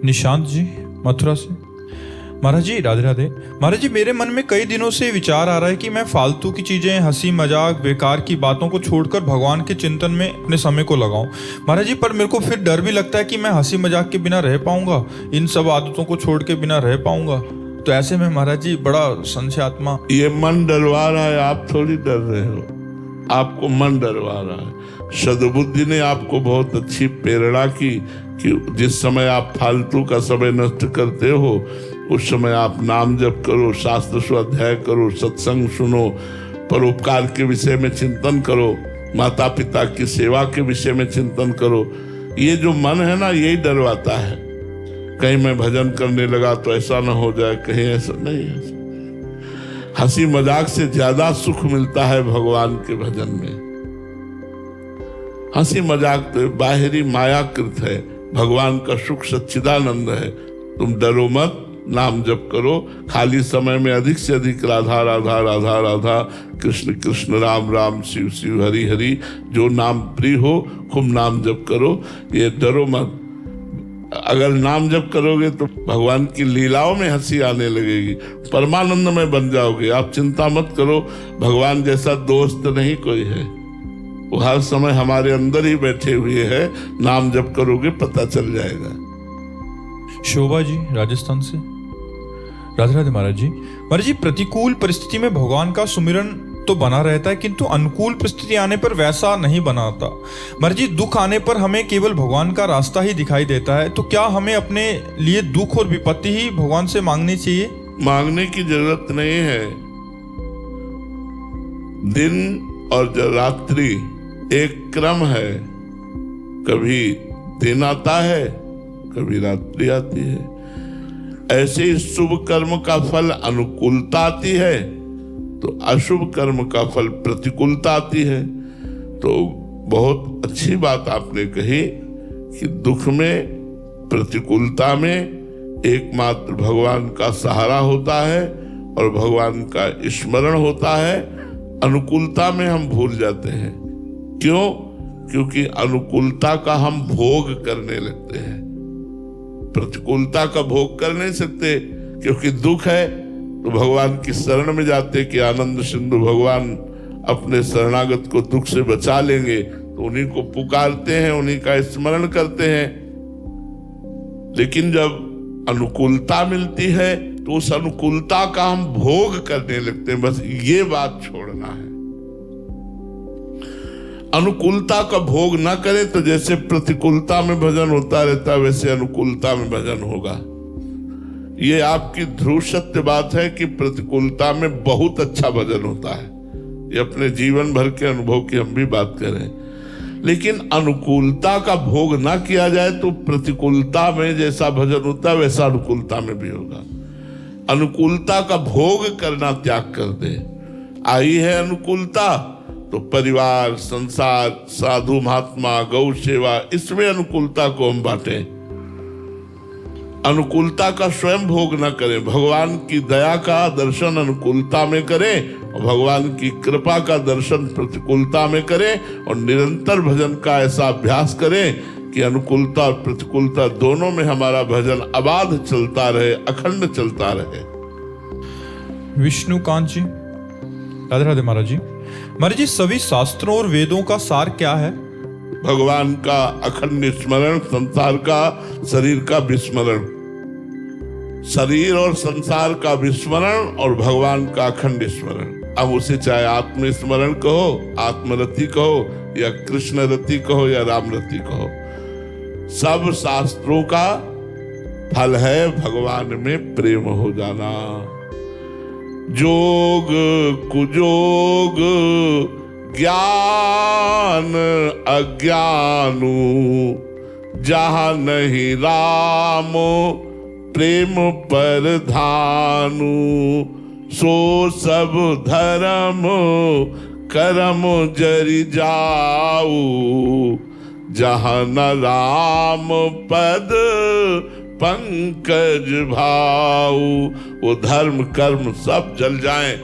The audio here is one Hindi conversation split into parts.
निशांत जी मथुरा से। महाराज जी राधे राधे। महाराज जी मेरे मन में कई दिनों से विचार आ रहा है कि मैं फालतू की चीजें, हंसी मजाक, बेकार की बातों को छोड़कर भगवान के चिंतन में अपने समय को लगाऊं। महाराज जी पर मेरे को फिर डर भी लगता है कि मैं हंसी मजाक के बिना रह पाऊंगा, इन सब आदतों को छोड़ के बिना रह पाऊंगा। तो ऐसे में महाराज जी बड़ा संशय आत्मा। ये मन डरवा रहा है, आप थोड़ी डर रहे हो, आपको मन डरवा रहा है। सद्बुद्धि ने आपको बहुत अच्छी प्रेरणा की कि जिस समय आप फालतू का समय नष्ट करते हो उस समय आप नाम जप करो, शास्त्र स्वाध्याय करो, सत्संग सुनो, परोपकार के विषय में चिंतन करो, माता पिता की सेवा के विषय में चिंतन करो। ये जो मन है ना, यही डरवाता है। कहीं मैं भजन करने लगा तो ऐसा ना हो जाए, कहीं ऐसा नहीं है। हंसी मजाक से ज्यादा सुख मिलता है भगवान के भजन में। हंसी मजाक तो बाहरी मायाकृत है, भगवान का सुख सच्चिदानंद है। तुम डरो मत, नाम जप करो। खाली समय में अधिक से अधिक राधा राधा राधा राधा, कृष्ण कृष्ण, राम राम, शिव शिव, हरि हरि, जो नाम प्रिय हो खूब नाम जप करो। ये डरो मत। अगर नाम जप करोगे तो भगवान की लीलाओं में हंसी आने लगेगी, परमानंद में बन जाओगे। आप चिंता मत करो, भगवान जैसा दोस्त नहीं कोई है, वो हर समय हमारे अंदर ही बैठे हुए हैं। नाम जप करोगे पता चल जाएगा। शोभा जी राजस्थान से। राधे राधे महाराज जी। महाराज जी प्रतिकूल परिस्थिति में भगवान का सुमिरन तो बना रहता है, किंतु अनुकूल परिस्थिति आने पर वैसा नहीं बनाता। महाराज जी दुख आने पर हमें केवल भगवान का रास्ता ही दिखाई देता है, तो क्या हमें अपने लिए दुख और विपत्ति ही भगवान से मांगनी चाहिए? मांगने की जरूरत नहीं है। दिन और रात्रि एक क्रम है, कभी दिन आता है कभी रात्रि आती है। ऐसे ही शुभ कर्म का फल अनुकूलता आती है तो अशुभ कर्म का फल प्रतिकूलता आती है। तो बहुत अच्छी बात आपने कही कि दुख में, प्रतिकूलता में एकमात्र भगवान का सहारा होता है और भगवान का स्मरण होता है। अनुकूलता में हम भूल जाते हैं। क्यों? क्योंकि अनुकूलता का हम भोग करने लगते हैं, प्रतिकूलता का भोग कर नहीं सकते। क्योंकि दुख है तो भगवान की शरण में जाते कि आनंद सिंधु भगवान अपने शरणागत को दुख से बचा लेंगे, तो उन्हीं को पुकारते हैं, उन्हीं का स्मरण करते हैं। लेकिन जब अनुकूलता मिलती है तो उस अनुकूलता का हम भोग करने लगते हैं। बस ये बात छोड़ना है। अनुकूलता का भोग ना करें तो जैसे प्रतिकूलता में भजन होता रहता है वैसे अनुकूलता में भजन होगा। ये आपकी ध्रुव सत्य बात है कि प्रतिकूलता में बहुत अच्छा भजन होता है। ये अपने जीवन भर के अनुभव की हम भी बात करें। लेकिन अनुकूलता का भोग ना किया जाए तो प्रतिकूलता में जैसा भजन होता है वैसा अनुकूलता में भी होगा। अनुकूलता का भोग करना त्याग कर दे। आई है अनुकूलता तो परिवार, संसार, साधु महात्मा, गौ सेवा, इसमें अनुकूलता को हम बांटें। अनुकूलता का स्वयं भोग न करें, भगवान की दया का दर्शन अनुकूलता में करें और भगवान की कृपा का दर्शन प्रतिकूलता में करें। और निरंतर भजन का ऐसा अभ्यास करें कि अनुकूलता और प्रतिकूलता दोनों में हमारा भजन अबाध चलता रहे, अखंड चलता रहे। विष्णुकांत जी राधे राधे। महाराज जी, महाराज जी सभी शास्त्रों और वेदों का सार क्या है? भगवान का अखंड स्मरण, संसार का, शरीर का विस्मरण। शरीर और संसार का विस्मरण और भगवान का अखंड स्मरण। अब उसे चाहे आत्मस्मरण कहो, आत्मरति कहो, या कृष्ण रति कहो, या राम रति कहो, सब शास्त्रों का फल है भगवान में प्रेम हो जाना। जोग कुजोग ज्ञान अज्ञानु, जहाँ नहीं राम प्रेम पर धानु, सो सब धर्म करम जरि जाऊ, जहाँ न राम पद पंकज भाऊ। वो धर्म कर्म सब जल जाएं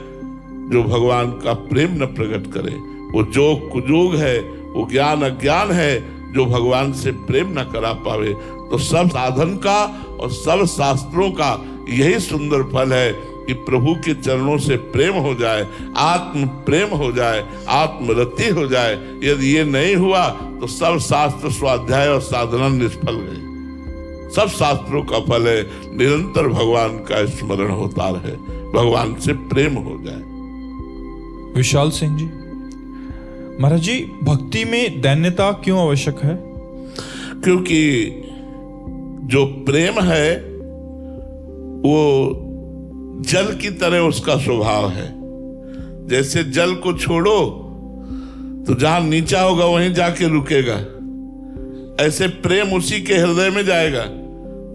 जो भगवान का प्रेम न प्रकट करे। वो जोग कुजोग है, वो ज्ञान अज्ञान है जो भगवान से प्रेम न करा पावे। तो सब साधन का और सब शास्त्रों का यही सुंदर फल है कि प्रभु के चरणों से प्रेम हो जाए, आत्म प्रेम हो जाए, आत्मरति हो जाए। यदि ये नहीं हुआ तो सब शास्त्र स्वाध्याय और साधना निष्फल गए। सब शास्त्रों का फल है निरंतर भगवान का स्मरण होता रहे, भगवान से प्रेम हो जाए। विशाल सिंह जी, महाराज जी, भक्ति में दैन्यता क्यों आवश्यक है? क्योंकि जो प्रेम है वो जल की तरह उसका स्वभाव है। जैसे जल को छोड़ो तो जहां नीचा होगा वहीं जाके रुकेगा, ऐसे प्रेम उसी के हृदय में जाएगा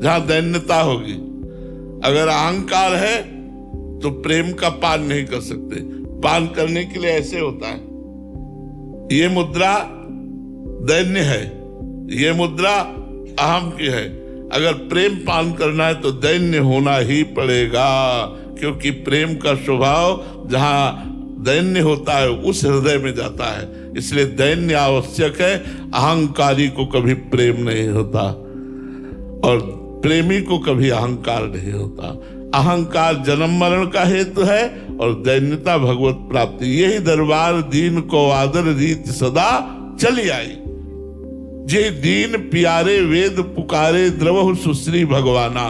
जहां दैन्यता होगी। अगर अहंकार है तो प्रेम का पान नहीं कर सकते। पान करने के लिए ऐसे होता है, ये मुद्रा दैन्य है, ये मुद्रा अहम की है। अगर प्रेम पान करना है तो दैन्य होना ही पड़ेगा, क्योंकि प्रेम का स्वभाव जहां दैन्य होता है उस हृदय में जाता है। इसलिए दैन्य आवश्यक है। अहंकारी को कभी प्रेम नहीं होता और प्रेमी को कभी अहंकार नहीं होता। अहंकार जन्म मरण का हेतु है और दैन्यता भगवत प्राप्ति। यही दरबार दीन को आदर रीत सदा चली आई। जे दीन प्यारे वेद पुकारे द्रवहु सुश्री भगवाना।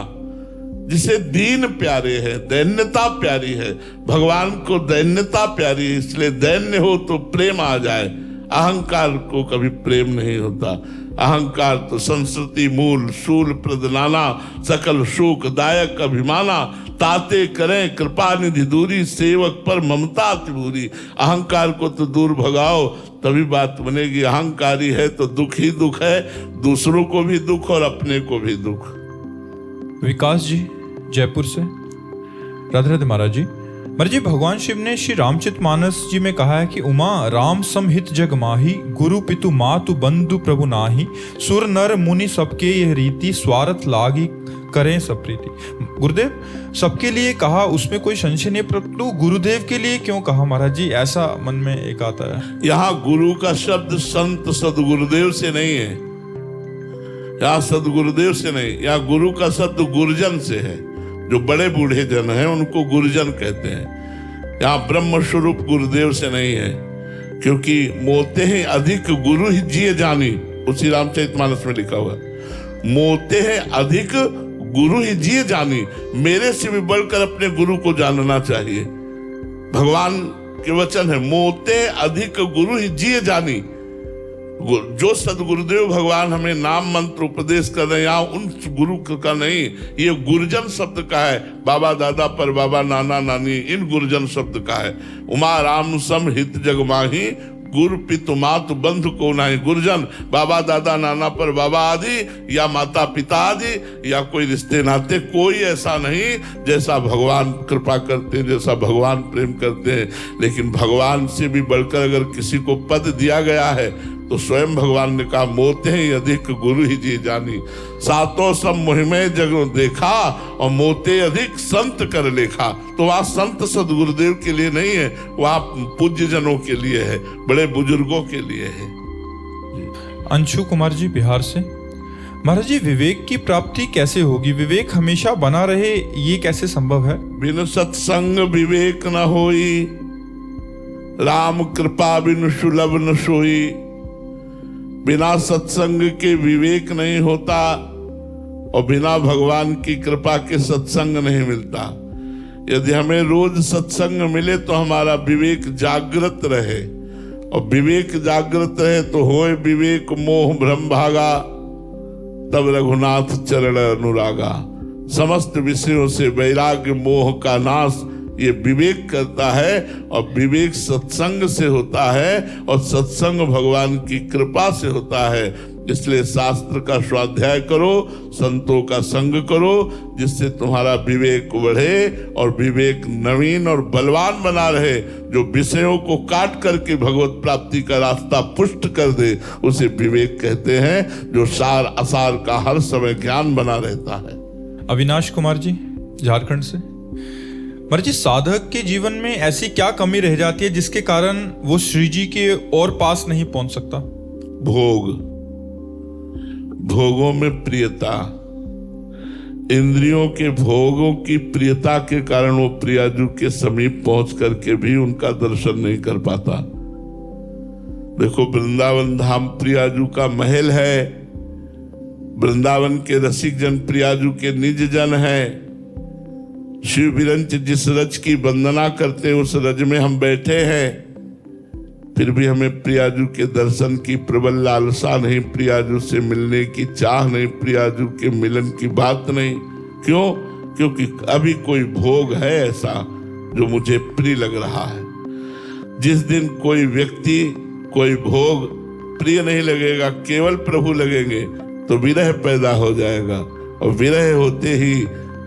जिसे दीन प्यारे है, दैन्यता प्यारी है, भगवान को दैन्यता प्यारी है, इसलिए दैन्य हो तो प्रेम आ जाए। अहंकार को कभी प्रेम नहीं होता। अहंकार तो संस्कृति मूल शूल प्रदनाना, सकल शोक दायक अभिमाना, ताते करें कृपा निधि दूरी, सेवक पर ममता अतिभूरी। अहंकार को तो दूर भगाओ तभी बात बनेगी। अहंकारी है तो दुख ही दुख है, दूसरों को भी दुख और अपने को भी दुख। विकास जी, जयपुर से। राधे राधे महाराज जी। महाराज जी, भगवान शिव ने श्री रामचरितमानस जी में कहा है कि उमा राम समहित जग माही, गुरु पितु मातु बंधु प्रभु नाही, सुर नर मुनि सबके यह रीति, स्वार्थ लागी करें सब प्रीति। गुरुदेव, सबके लिए कहा, उसमें कोई संशय नहीं, परंतु गुरुदेव के लिए क्यों कहा महाराज जी? ऐसा मन में एक आता है। यहाँ गुरु का शब्द संत सदगुरुदेव से नहीं है, यहाँ सदगुरुदेव से नहीं, यहाँ गुरु का शब्द गुरुजन से है। जो बड़े बूढ़े जन हैं उनको गुरुजन कहते हैं। यहाँ ब्रह्म स्वरूप गुरुदेव से नहीं है, क्योंकि मोते हैं अधिक गुरु ही जिए जानी, उसी रामचरितमानस में लिखा हुआ। मोते हैं अधिक गुरु ही जिए जानी। मेरे से भी बढ़कर अपने गुरु को जानना चाहिए। भगवान के वचन है, मोते अधिक गुरु ही जिए जानी। जो सदगुरुदेव भगवान हमें नाम मंत्र उपदेश कर रहे हैं, यहाँ उन गुरु का नहीं, ये गुरुजन शब्द का है। बाबा दादा पर बाबा नाना नानी, इन गुरुजन शब्द का है। उमा राम सम हित जग माही, गुरु पितु मातु बंधु को नहीं। गुरुजन बाबा दादा नाना पर बाबा आदि, या माता पिता आदि, या कोई रिश्ते नाते, कोई ऐसा नहीं जैसा भगवान कृपा करते हैं, जैसा भगवान प्रेम करते हैं। लेकिन भगवान से भी बढ़कर अगर किसी को पद दिया गया है तो स्वयं भगवान ने कहा, मोते ही अधिक गुरु ही जी जानी। सातों सब मुहिमे जग देखा और मोते अधिक संत कर लेखा। तो वहाँ संत सदगुरुदेव के लिए नहीं है, वहाँ पूज्य जनों के लिए है, बड़े बुजुर्गों के लिए है। अंशु कुमार जी, बिहार से। महाराज जी, विवेक की प्राप्ति कैसे होगी? विवेक हमेशा बना रहे, ये कैसे संभव है? बिन सत्संग विवेक न होई, राम कृपा बिन सुलभ न सोई। बिना सत्संग के विवेक नहीं होता और बिना भगवान की कृपा के सत्संग नहीं मिलता। यदि हमें रोज सत्संग मिले तो हमारा विवेक जागृत रहे, और विवेक जागृत रहे तो होए विवेक मोह भ्रम भागा, तब रघुनाथ चरण अनुरागा। समस्त विषयों से वैराग्य मोह का नाश ये विवेक करता है, और विवेक सत्संग से होता है, और सत्संग भगवान की कृपा से होता है। इसलिए शास्त्र का स्वाध्याय करो, संतों का संग करो, जिससे तुम्हारा विवेक बढ़े और विवेक नवीन और बलवान बना रहे। जो विषयों को काट करके भगवत प्राप्ति का रास्ता पुष्ट कर दे, उसे विवेक कहते हैं। जो सार असार का हर समय ज्ञान बना रहता है। अविनाश कुमार जी, झारखंड से। महाराज जी, साधक के जीवन में ऐसी क्या कमी रह जाती है जिसके कारण वो श्री जी के और पास नहीं पहुंच सकता? भोग, भोगों में प्रियता। इंद्रियों के भोगों की प्रियता के कारण वो प्रियाजू के समीप पहुंच करके भी उनका दर्शन नहीं कर पाता। देखो, वृंदावन धाम प्रियाजू का महल है, वृंदावन के रसिक जन प्रियाजू के निज जन है। शिव विरंच जिस रज की वंदना करते उस रज में हम बैठे हैं, फिर भी हमें प्रियाजू के दर्शन की प्रबल लालसा नहीं, प्रियाजू से मिलने की चाह नहीं, प्रियाजू के मिलन की बात नहीं। क्यों? क्योंकि अभी कोई भोग है ऐसा जो मुझे प्रिय लग रहा है। जिस दिन कोई व्यक्ति, कोई भोग प्रिय नहीं लगेगा, केवल प्रभु लगेंगे, तो विरह पैदा हो जाएगा, और विरह होते ही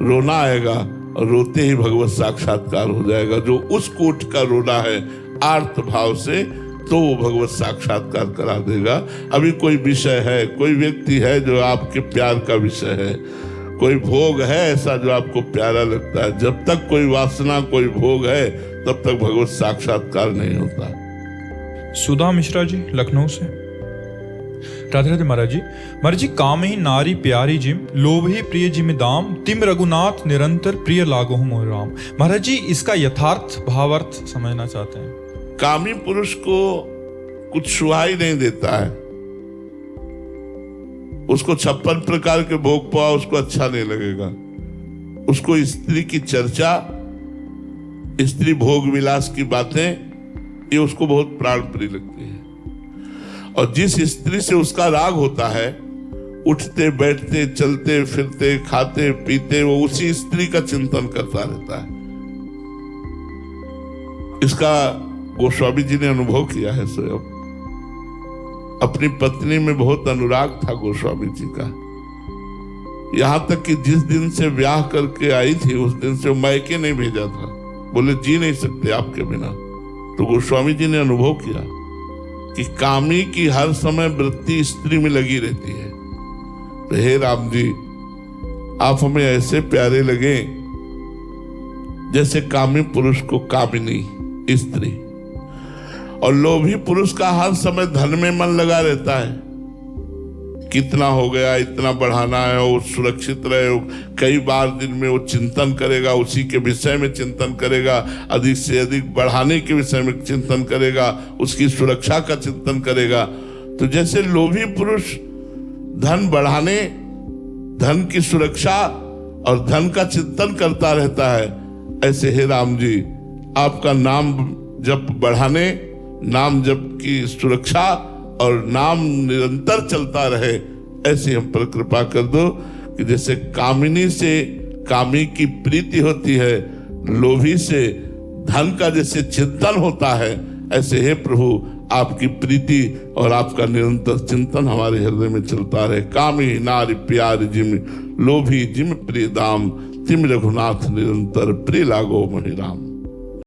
रोना आएगा, और रोते ही भगवत साक्षात्कार हो जाएगा। जो उस कूट का रोना है आर्त भाव से, तो वो भगवत साक्षात्कार करा देगा। अभी कोई विषय है, कोई व्यक्ति है जो आपके प्यार का विषय है, कोई भोग है ऐसा जो आपको प्यारा लगता है, जब तक कोई वासना, कोई भोग है, तब तक भगवत साक्षात्कार नहीं होता। सुधा मिश्रा जी, लखनऊ से। राधे राधे महाराज जी। महाराज जी, काम ही नारी प्यारी जिम, लोभ ही प्रिय जिम दाम, तिम रघुनाथ निरंतर प्रिय लागो मोह राम। महाराज जी, इसका यथार्थ भावार्थ समझना चाहते हैं। कामी पुरुष को कुछ सुहाई नहीं देता है, उसको 56 प्रकार के भोग पाओ उसको अच्छा नहीं लगेगा। उसको स्त्री की चर्चा, स्त्री भोग विलास की बातें, ये उसको बहुत प्राण प्रिय लगती है। और जिस स्त्री से उसका राग होता है, उठते बैठते चलते फिरते खाते पीते वो उसी स्त्री का चिंतन करता रहता है। इसका गोस्वामी जी ने अनुभव किया है स्वयं। अपनी पत्नी में बहुत अनुराग था गोस्वामी जी का, यहां तक कि जिस दिन से ब्याह करके आई थी उस दिन से मायके नहीं भेजा था। बोले जी नहीं सकते आपके बिना। तो गोस्वामी जी ने अनुभव किया कि कामी की हर समय वृत्ति स्त्री में लगी रहती है। तो हे राम जी, आप हमें ऐसे प्यारे लगे जैसे कामी पुरुष को कामिनी स्त्री। और लोभी पुरुष का हर समय धन में मन लगा रहता है, कितना हो गया, इतना बढ़ाना है, वो सुरक्षित रहे। कई बार दिन में वो चिंतन करेगा, उसी के विषय में चिंतन करेगा, अधिक से अधिक बढ़ाने के विषय में चिंतन करेगा, उसकी सुरक्षा का चिंतन करेगा। तो जैसे लोभी पुरुष धन बढ़ाने, धन की सुरक्षा और धन का चिंतन करता रहता है, ऐसे हे राम जी, आपका नाम जप बढ़ाने, नाम जप की सुरक्षा और नाम निरंतर चलता रहे, ऐसे हम पर कृपा कर दो कि जैसे कामिनी से कामी की प्रीति होती है, लोभी से धन का जैसे चिंतन होता है, ऐसे हे प्रभु आपकी प्रीति और आपका निरंतर चिंतन हमारे हृदय में चलता रहे। कामी नारी प्यारी जिम, लोभी जिम प्रिय दाम, तिम रघुनाथ निरंतर प्रिय लागो मोहि राम।